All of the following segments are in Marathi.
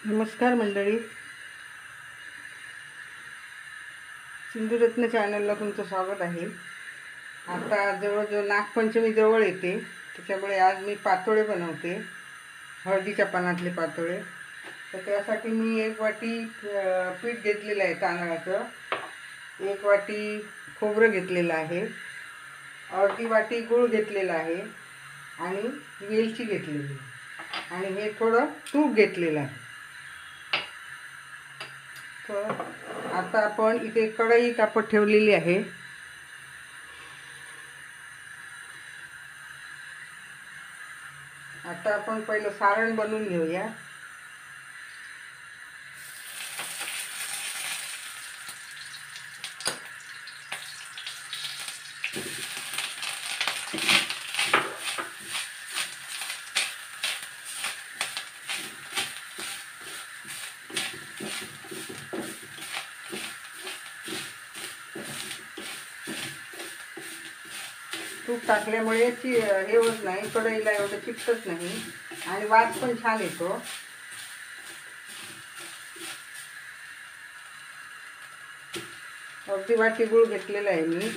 नमस्कार मंडळी, सिंधुरत्न चॅनलला तुमचं स्वागत आहे। आता जवळजवळ नागपंचमी जवळ येते, त्याच्यामुळे आज मी पातोळे बनवते, हळदीच्या पानातले पातोळे। तर त्यासाठी मी 1 वाटी पीठ घेतलेलं आहे तांदळाचं, 1 वाटी खोबरं घेतलेलं आहे, अर्धी वाटी गूळ घेतलेला आहे आणि वेलची घेतलेली आहे आणि हे थोडं तूप घेतलेलं आहे। तर आता आपण इथे कढई तापत ठेवलेली आहे। आता आपण पहिलं सारण बनवून घेऊया। तूप टाकल्यामुळे हे होत नाही, कढईला एवढं चिकटत नाही आणि वास पण छान येतो। अर्धी वाटी गूळ घेतलेला आहे मी।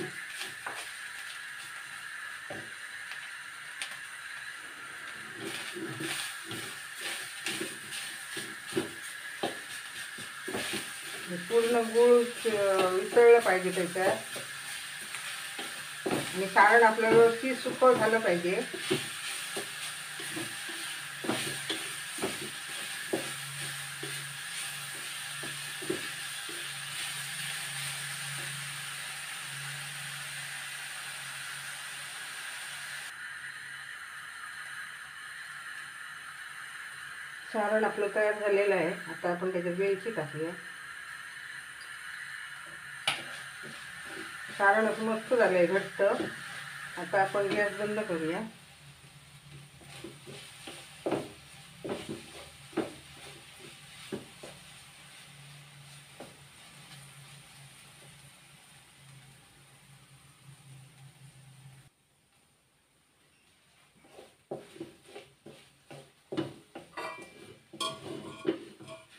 पूर्ण गूळ वितळलं पाहिजे त्याच्यात आणि सारण आपलं व्यवस्थित सुकं झालं पाहिजे। सारण आपलं तयार झालेलं आहे। आता आपण त्याच्यात वेलची टाकूया। सारण असं मस्त झालंय घट्ट। आता आपण गॅस बंद करूया।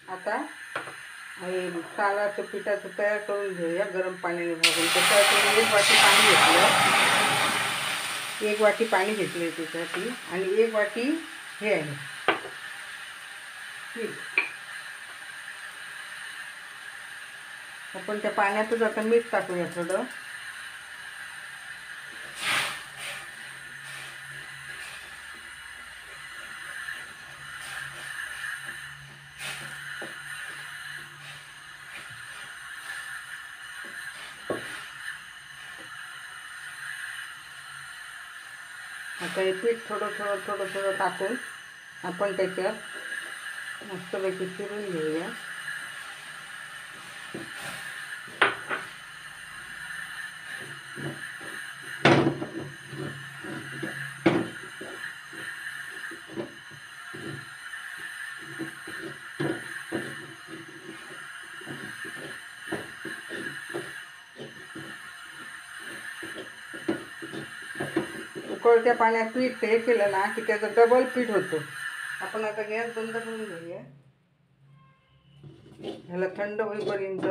आता तांदळाचं पिठाचं तयार करून घेऊया गरम पाण्याने भाजून। त्याच्यात 1 वाटी पाणी घेतलं, 1 वाटी पाणी घेतले त्याच्यासाठी आणि 1 वाटी हे आहे पीठ। आपण त्या पाण्यातच आता मीठ टाकूया थोडं। आता हे पीठ थोडं टाकून आपण त्याच्यात मस्तपैकी फिरून घेऊया। उकळत्या पाण्यात पीठ हे केलं ना की त्याचं डबल पीठ होतं। आपण आता गॅस बंद करून घेऊया, ह्याला थंड होईपर्यंत।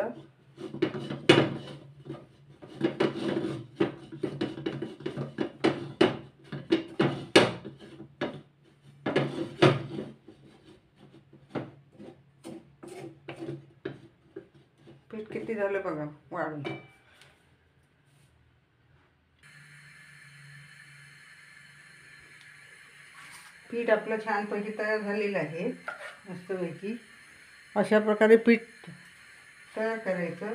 पीठ किती झालं बघा वाढून। पीठ आपलं छानपैकी तयार झालेलं आहे मस्तपैकी। अशा प्रकारे पीठ तयार करायचं,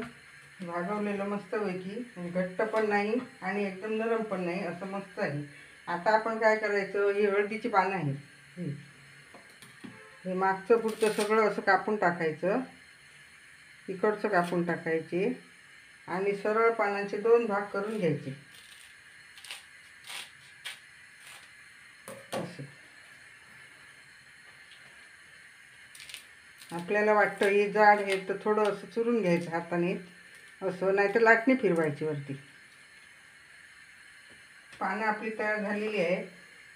भागवलेलं मस्तपैकी, घट्ट पण नाही आणि एकदम नरम पण नाही, असं मस्त आहे। आता आपण काय करायचं, ही हळदीची पानं आहे, हे मागचं पुढचं सगळं असं कापून टाकायचं, इकडचं कापून टाकायचे आणि सरळ पानांचे 2 भाग करून घ्यायचे असं। आपल्याला वाटतं हे जाड आहे तर थोडं असं चुरून घ्यायचं हाताने असं, नाही तर लाटणी फिरवायची वरती। पानं आपली तयार झालेली आहे।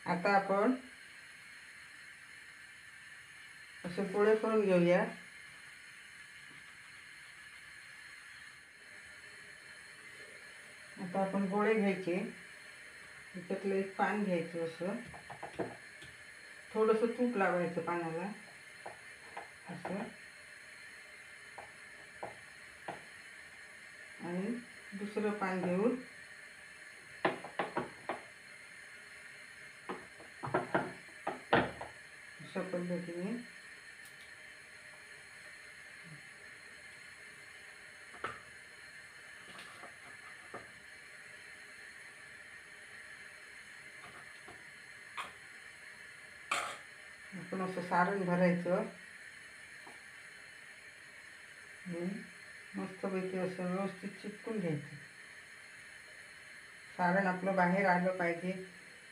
आता आपण असे गोळे करून घेऊया. आता आपण गोळे घ्यायचे. त्याच्यातलं एक पान घ्यायचं, असं थोडंसं तूप लावायचं पानाला, असं. आणि दुसरं पान घेऊन अशा पद्धतीने आपण असं सारण भरायचं. मस्तपैकी असं व्यवस्थित चिपकून घ्यायचं. सारण आपलं बाहेर आलं पाहिजे,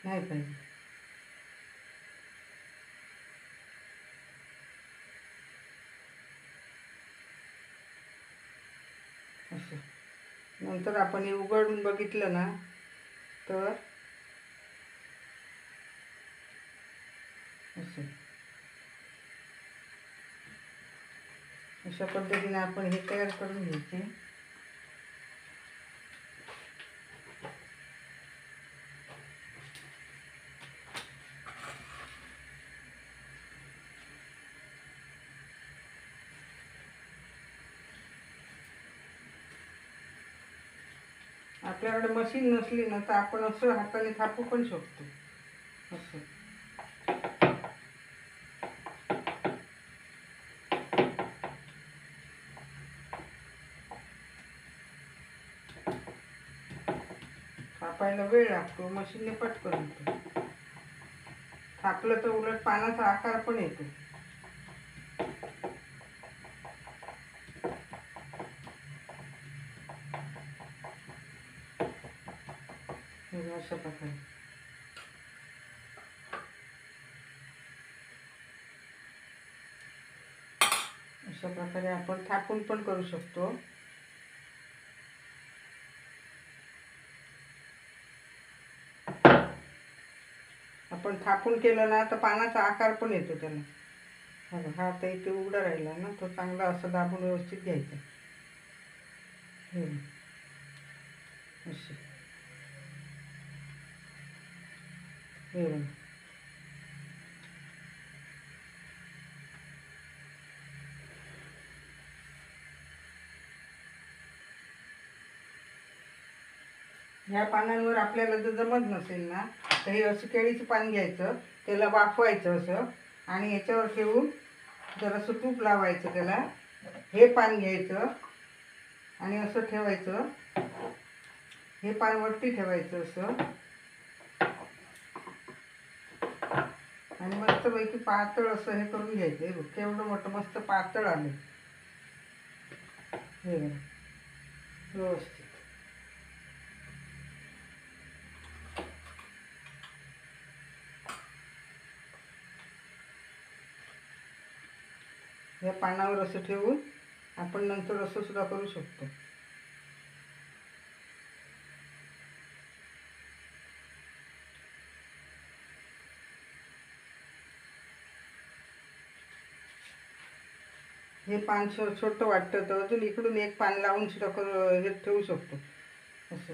नाही पाहिजे. असं नंतर आपण हे उघडून बघितलं ना, तर असं अशा पद्धतीने आपण हे तयार करून घ्यायचे. आपल्याकडे मशीन नसली ना, तर आपण असं हाताने थापू पण शकतो. असं थापायला वेळ लागतो, मशीनने पटकन होतं. थापलं तर उलट पानाचा आकार पण येतो. अशा प्रकारे आपण थापून पण करू शकतो. आपण थापून केलं ना, तर पानाचा आकार पण येतो त्याला. हा आता इथे उघडा राहिला ना, तो चांगला असं दाबून व्यवस्थित घ्यायचा. असं ह्या पानांवर आपल्याला जर जमत नसेल ना, तर हे असं केळीचं पान घ्यायचं, त्याला वाफवायचं असं, आणि याच्यावर ठेवून जरासं तूप लावायचं त्याला. हे पान घ्यायचं आणि असं ठेवायचं. हे पान वरती ठेवायचं असं, आणि मस्तपैकी पातळ असं हे करून घ्यायचं. हे बघ केवढं मोठं मस्त पातळ आलं. हे बघ व्यवस्थित. या पानावर असं ठेवून आपण नंतर असं सुद्धा करू शकतो. हे पान छोटं वाटतं, तर अजून इकडून एक पान लावून सुद्धा हे ठेवू शकतो असं.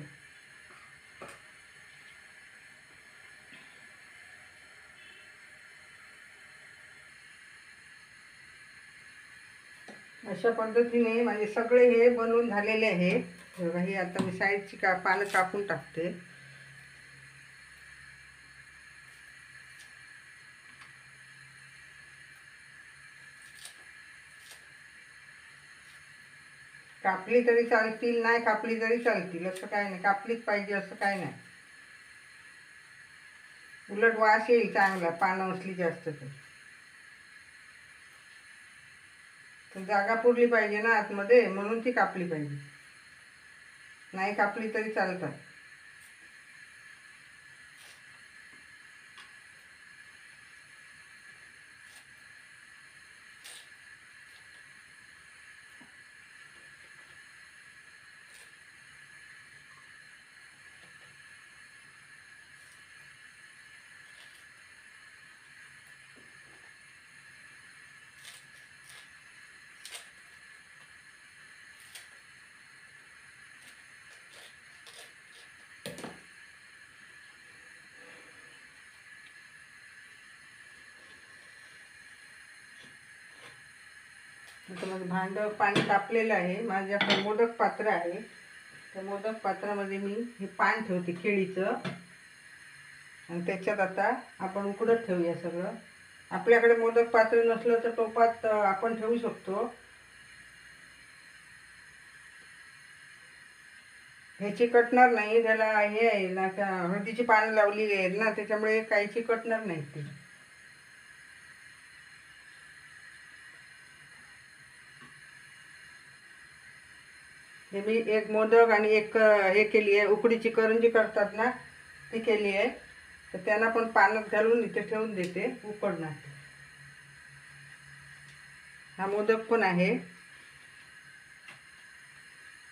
अशा पद्धतीने माझे सगळे हे बनवून झालेले आहे. हे आता मी साईडची पानं कापून टाकते. कापली तरी चालतील, नाही कापली तरी चालतील, असं काय नाही. कापलीच पाहिजे असं काय नाही. उलट वास येईल चांगला पानं असली जास्त तर जागा पुरली पाहिजे ना आतमध्ये, म्हणून ती कापली पाहिजे. नाही कापली तरी चालतात. आता माझं भांडं पाणी तापलेलं आहे. माझ्याकडे मोदक पात्र आहे. त्या मोदक पात्रामध्ये मी हे पान ठेवते केळीचं आणि त्याच्यात आता आपण उकडत ठेवूया सगळं. आपल्याकडे मोदक पात्र नसलं तर टोपात आपण ठेवू शकतो. हे चिकटणार नाही, त्याला हे आहे ना का हळदीची पानं लावलेली आहेत ना, त्याच्यामुळे काही चिकटणार नाही ते. हे मी एक मोदक आणि एक हे केली आहे, उकडीची करंजी करतात ना ती केली आहे. तर त्यांना पण पाण्यात घालून इथे ठेवून देते उकडणार. हा मोदक पण आहे.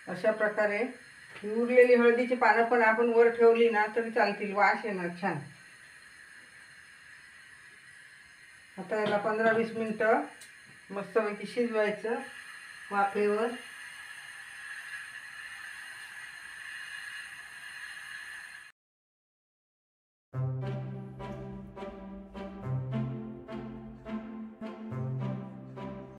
अशा प्रकारे उरलेली हळदीची पानं पण आपण वर ठेवली ना तरी चालतील, वास येणार छान. आता याला 15-20 मिनटं मस्तपैकी शिजवायचं वाफेवर.